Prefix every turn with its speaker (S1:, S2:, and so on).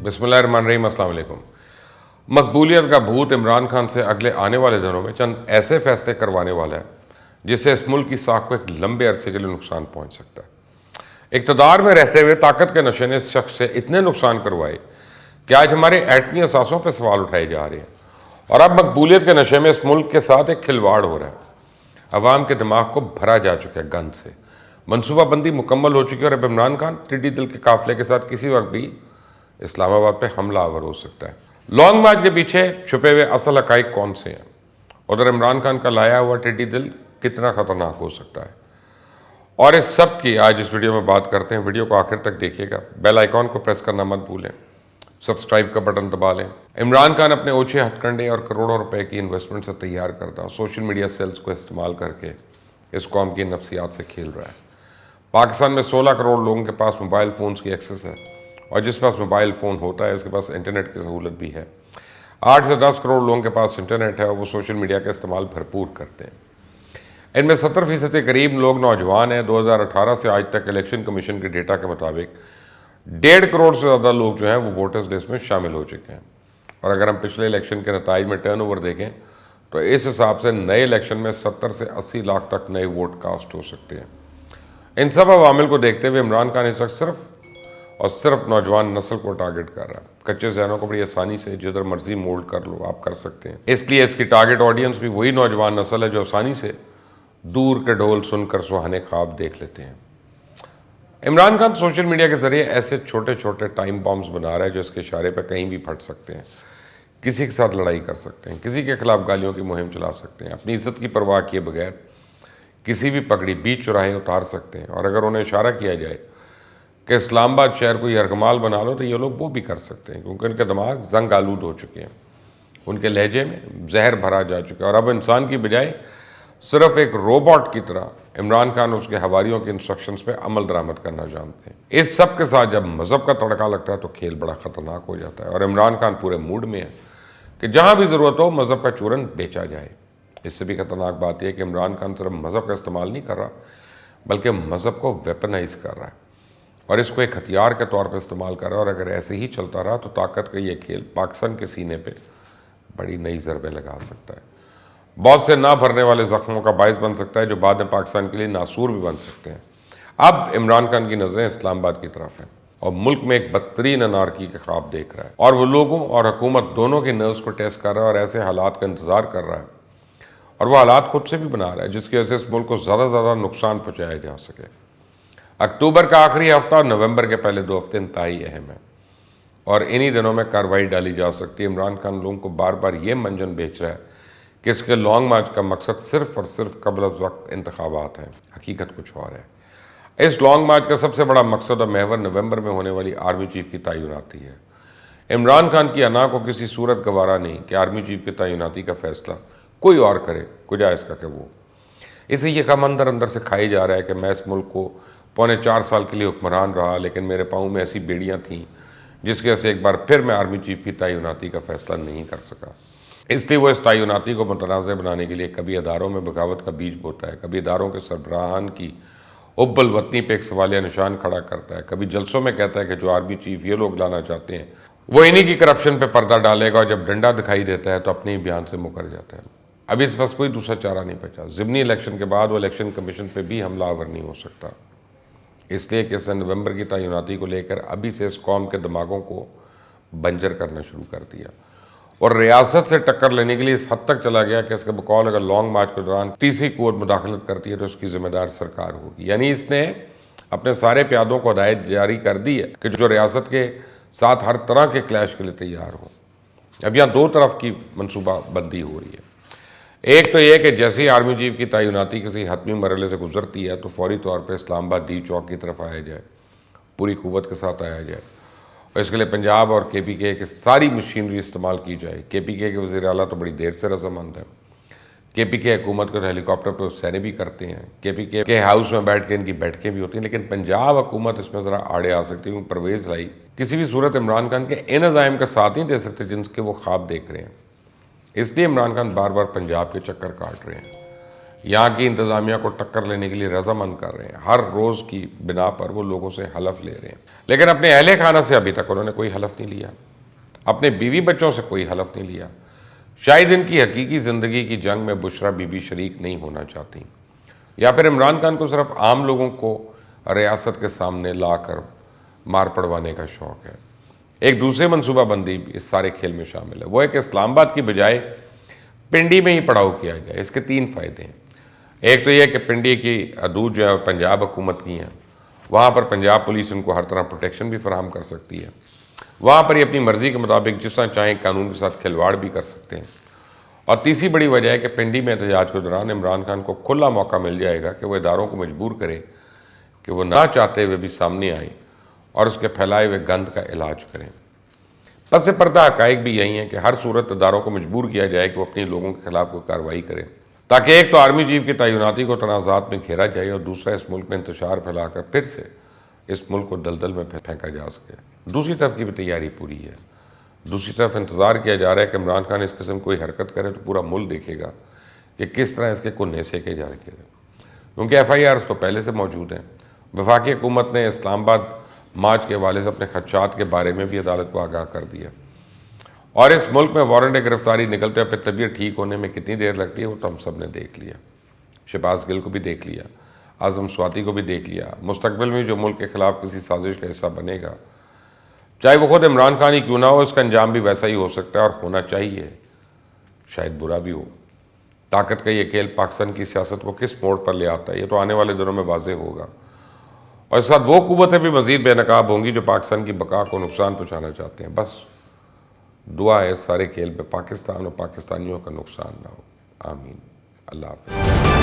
S1: बिस्मिल्लाहिर्रहमानिर्रहीम, अस्सलाम वालेकुम। मकबूलियत का भूत इमरान खान से अगले आने वाले दिनों में चंद ऐसे फैसले करवाने वाला है जिससे इस मुल्क की साख को एक लंबे अरसे के लिए नुकसान पहुंच सकता है। इक़्तिदार में रहते हुए ताकत के नशे ने इस शख्स से इतने नुकसान करवाए कि आज हमारे एटमी असासों पर सवाल उठाए जा रहे हैं और अब मकबूलियत के नशे में इस मुल्क के साथ एक खिलवाड़ हो रहा है। अवाम के दिमाग को भरा जा चुका है गंद से, मनसूबाबंदी मुकम्मल हो चुकी है और अब इमरान खान टिड्डी दल के काफिले के साथ किसी वक्त भी इस्लामाबाद पे हमला आवर हो सकता है। लॉन्ग मार्च के पीछे छुपे हुए असल हकाइक कौन से हैं? उधर इमरान खान का लाया हुआ टिड्डी दल कितना खतरनाक हो सकता है? और इस सब की आज इस वीडियो में बात करते हैं। वीडियो को आखिर तक देखिएगा, बेल आइकॉन को प्रेस करना मत भूलें, सब्सक्राइब का बटन दबा लें। इमरान खान अपने ओछे हथकंडे और करोड़ों रुपए की इन्वेस्टमेंट से तैयार करता सोशल मीडिया सेल्स को इस्तेमाल करके इस कौम की नफ्सियात से खेल रहा है। पाकिस्तान में 16 करोड़ लोगों के पास मोबाइल फ़ोन्स की एक्सेस है और जिस पास मोबाइल फ़ोन होता है उसके पास इंटरनेट की सहूलत भी है। 8 से 10 करोड़ लोगों के पास इंटरनेट है और वो सोशल मीडिया का इस्तेमाल भरपूर करते हैं। इनमें 70% के करीब लोग नौजवान हैं। 2018 से आज तक इलेक्शन कमीशन के डेटा के मुताबिक 1.5 करोड़ से ज़्यादा लोग जो हैं वो वोटर्स लिस्ट में शामिल हो चुके हैं। और अगर हम पिछले इलेक्शन के नताइज में टर्नओवर देखें तो इस हिसाब से नए इलेक्शन में 70 से 80 लाख तक नए वोट कास्ट हो सकते हैं। इन सब अवामिल को देखते हुए इमरान खान इस वक्त सिर्फ और सिर्फ नौजवान नस्ल को टारगेट कर रहा है। कच्चे जहनों को बड़ी आसानी से जिधर मर्जी मोल्ड कर लो, आप कर सकते हैं। इसलिए इसकी टारगेट ऑडियंस भी वही नौजवान नस्ल है जो आसानी से दूर के ढोल सुनकर सुहाने ख्वाब देख लेते हैं। इमरान खान सोशल मीडिया के जरिए ऐसे छोटे छोटे टाइम बॉम्ब्स बना रहा है जो इसके इशारे पर कहीं भी फट सकते हैं, किसी के साथ लड़ाई कर सकते हैं, किसी के खिलाफ गालियों की मुहिम चला सकते हैं, अपनी इज्जत की परवाह किए बगैर किसी भी पगड़ी बीच चौराहे उतार सकते हैं। और अगर उन्हें इशारा किया जाए कि इस्लामाबाद शहर को यरगमाल बना लो तो ये लोग वो भी कर सकते हैं, क्योंकि उनके दिमाग जंग आलूद हो चुके हैं, उनके लहजे में जहर भरा जा चुका है। और अब इंसान की बजाय सिर्फ एक रोबोट की तरह इमरान खान उसके हवारियों के इंस्ट्रक्शंस पे अमल दरामद करना जानते हैं। इस सब के साथ जब मज़हब का तड़का लगता है तो खेल बड़ा ख़तरनाक हो जाता है और इमरान खान पूरे मूड में है कि जहाँ भी ज़रूरत हो मज़हब का चूरन बेचा जाए। इससे भी ख़तरनाक बात यह है कि इमरान खान सिर्फ मज़हब का इस्तेमाल नहीं कर रहा बल्कि मज़हब को वेपनाइज़ कर रहा है और इसको एक हथियार के तौर पर इस्तेमाल कर रहा है। और अगर ऐसे ही चलता रहा तो ताकत का ये खेल पाकिस्तान के सीने पे बड़ी नई ज़रबें लगा सकता है, बहुत से ना भरने वाले ज़ख्मों का बायस बन सकता है जो बाद में पाकिस्तान के लिए नासूर भी बन सकते हैं। अब इमरान खान की नज़रें इस्लामाबाद की तरफ हैं और मुल्क में एक बदतरीन अनारकी के ख्वाब देख रहा है और वो लोगों और हुकूमत दोनों के नर्व्स को टेस्ट कर रहा है और ऐसे हालात का इंतज़ार कर रहा है और वह हालात खुद से भी बना रहा है जिसकी वजह से इस मुल्क को ज़्यादा से ज़्यादा नुकसान पहुँचाया जा सके। अक्टूबर का आखिरी हफ्ता और नवंबर के पहले 2 हफ्ते इंतहाई अहम है और इन्हीं दिनों में कार्रवाई डाली जा सकती है। इमरान खान लोगों को बार बार ये मंजन बेच रहा है कि इसके लॉन्ग मार्च का मकसद सिर्फ और सिर्फ कबल वक्त इंतखाबात है। हकीकत कुछ और है। इस लॉन्ग मार्च का सबसे बड़ा मकसद और महवर नवंबर में होने वाली आर्मी चीफ की तैनाती है। इमरान खान की अना को किसी सूरत गवारा नहीं कि आर्मी चीफ की तैनाती का फैसला कोई और करे, कुजा इसका कि वो। इसे ये कम अंदर अंदर से खाई जा रहा है कि मैं इस मुल्क को 4.25 साल के लिए हुक्मरान रहा, लेकिन मेरे पाँव में ऐसी बेड़ियाँ थीं जिसकी वजह से एक बार फिर मैं आर्मी चीफ की तैनाती का फैसला नहीं कर सका। इसलिए वो इस तैनाती को मुतनाज़ बनाने के लिए कभी अदारों में बगावत का बीज बोता है, कभी इदारों के सरबराहान की हुब्बुल वतनी पे एक सवालिया निशान खड़ा करता है, कभी जलसों में कहता है कि जो आर्मी चीफ ये लोग लाना चाहते हैं वो इन्हीं की करप्शन पे पर्दा डालेगा और जब डंडा दिखाई देता है तो अपने ही बयान से मुकर जाता है। अभी इस पास कोई दूसरा चारा नहीं बचा। ज़िमनी इलेक्शन के बाद वो इलेक्शन कमीशन पे भी हमलावर नहीं हो सकता, इसलिए कि इसने नवंबर की तैनाती को लेकर अभी से इस कौम के दिमागों को बंजर करना शुरू कर दिया और रियासत से टक्कर लेने के लिए इस हद तक चला गया कि इसके बकौल अगर लॉन्ग मार्च के दौरान तीसरी कुव्वत मुदाखलत करती है तो उसकी जिम्मेदार सरकार होगी। यानी इसने अपने सारे प्यादों को हदायत जारी कर दी है कि जो रियासत के साथ हर तरह के क्लैश के लिए तैयार हो। अब यहाँ 2 तरफ की मनसूबा बंदी हो रही है। एक तो ये कि जैसे ही आर्मी चीफ की तैनाती किसी हतमी मरहले से गुजरती है तो फौरी तौर पर इस्लामाबाद डी चौक की तरफ आया जाए, पूरी कुव्वत के साथ आया जाए और इसके लिए पंजाब और KPK की सारी मशीनरी इस्तेमाल की जाए। KPK के वज़ीर आला तो बड़ी देर से रज़ामंद है। KPK हुकूमत को हेलीकॉप्टर पर सैने भी करते हैं, KPK के हाउस में बैठ के इनकी बैठकें भी होती हैं, लेकिन पंजाब हुकूमत इसमें ज़रा आड़े आ सकती है क्योंकि परवेज़ लाई किसी भी सूरत इमरान खान के इन अज़ाइम का साथ नहीं दे सकते जिनके वो ख्वाब देख रहे हैं। इसलिए इमरान खान बार बार पंजाब के चक्कर काट रहे हैं। یہاں کی انتظامیہ کو ٹکر لینے کے لیے رضامند کر رہے ہیں، ہر روز کی بنا پر وہ لوگوں سے حلف لے رہے ہیں، لیکن اپنے اہل خانہ سے ابھی تک انہوں نے کوئی حلف نہیں لیا، اپنے بیوی بچوں سے کوئی حلف نہیں لیا۔ شاید ان کی حقیقی زندگی کی جنگ میں بشرا بی بی شریک نہیں ہونا چاہتی، یا پھر عمران خان کو صرف عام لوگوں کو ریاست کے سامنے لا کر مار پڑوانے کا شوق ہے۔ ایک دوسرے منصوبہ بندی بھی اس سارے کھیل میں شامل ہے، وہ ہے کہ اسلام آباد کی بجائے پنڈی میں ہی پڑاؤ کیا جائے۔ اس کے 3 فائدے ہیں۔ ایک تو یہ کہ پنڈی کی حدود جو ہے پنجاب حکومت کی ہیں، وہاں پر پنجاب پولیس ان کو ہر طرح پروٹیکشن بھی فراہم کر سکتی ہے، وہاں پر یہ اپنی مرضی کے مطابق جس طرح چاہیں قانون کے ساتھ کھلواڑ بھی کر سکتے ہیں۔ اور تیسری بڑی وجہ ہے کہ پنڈی میں احتجاج کے دوران عمران خان کو کھلا موقع مل جائے گا کہ وہ اداروں کو مجبور کرے کہ وہ نہ چاہتے ہوئے بھی سامنے آئیں اور اس کے پھیلائے ہوئے گند کا علاج کریں۔ پس پردہ حقائق بھی یہی ہیں کہ ہر صورت اداروں کو مجبور کیا جائے کہ وہ اپنے لوگوں کے خلاف کوئی کارروائی کریں، تاکہ ایک تو آرمی چیف کی تعیناتی کو تنازعات میں گھیرا جائے اور دوسرا اس ملک میں انتشار پھیلا کر پھر سے اس ملک کو دلدل میں پھینکا جا سکے۔ دوسری طرف کی بھی تیاری پوری ہے، دوسری طرف انتظار کیا جا رہا ہے کہ عمران خان اس قسم کوئی حرکت کرے تو پورا ملک دیکھے گا کہ کس طرح اس کے کونے سیکے جا رہے ہیں، کیونکہ FIRs تو پہلے سے موجود ہیں۔ وفاقی حکومت نے اسلام آباد مارچ کے حوالے سے اپنے خدشات کے بارے میں بھی عدالت کو آگاہ کر دیا، اور اس ملک میں وارنٹ گرفتاری نکلتے ہوئے طبیعت ٹھیک ہونے میں کتنی دیر لگتی ہے وہ تو ہم سب نے دیکھ لیا، شہباز گل کو بھی دیکھ لیا، اعظم سواتی کو بھی دیکھ لیا۔ مستقبل میں جو ملک کے خلاف کسی سازش کا حصہ بنے گا، چاہے وہ خود عمران خان ہی کیوں نہ ہو، اس کا انجام بھی ویسا ہی ہو سکتا ہے اور ہونا چاہیے، شاید برا بھی ہو۔ طاقت کا یہ کھیل پاکستان کی سیاست کو کس موڑ پر لے آتا ہے یہ تو آنے والے دنوں میں واضح ہوگا، اور اس ساتھ وہ قوتیں بھی مزید بے نقاب ہوں گی جو پاکستان کی بقا کو نقصان پہنچانا چاہتے ہیں۔ بس دعا ہے اس سارے کھیل پہ پاکستان اور پاکستانیوں کا نقصان نہ ہو، آمین۔ اللہ حافظ۔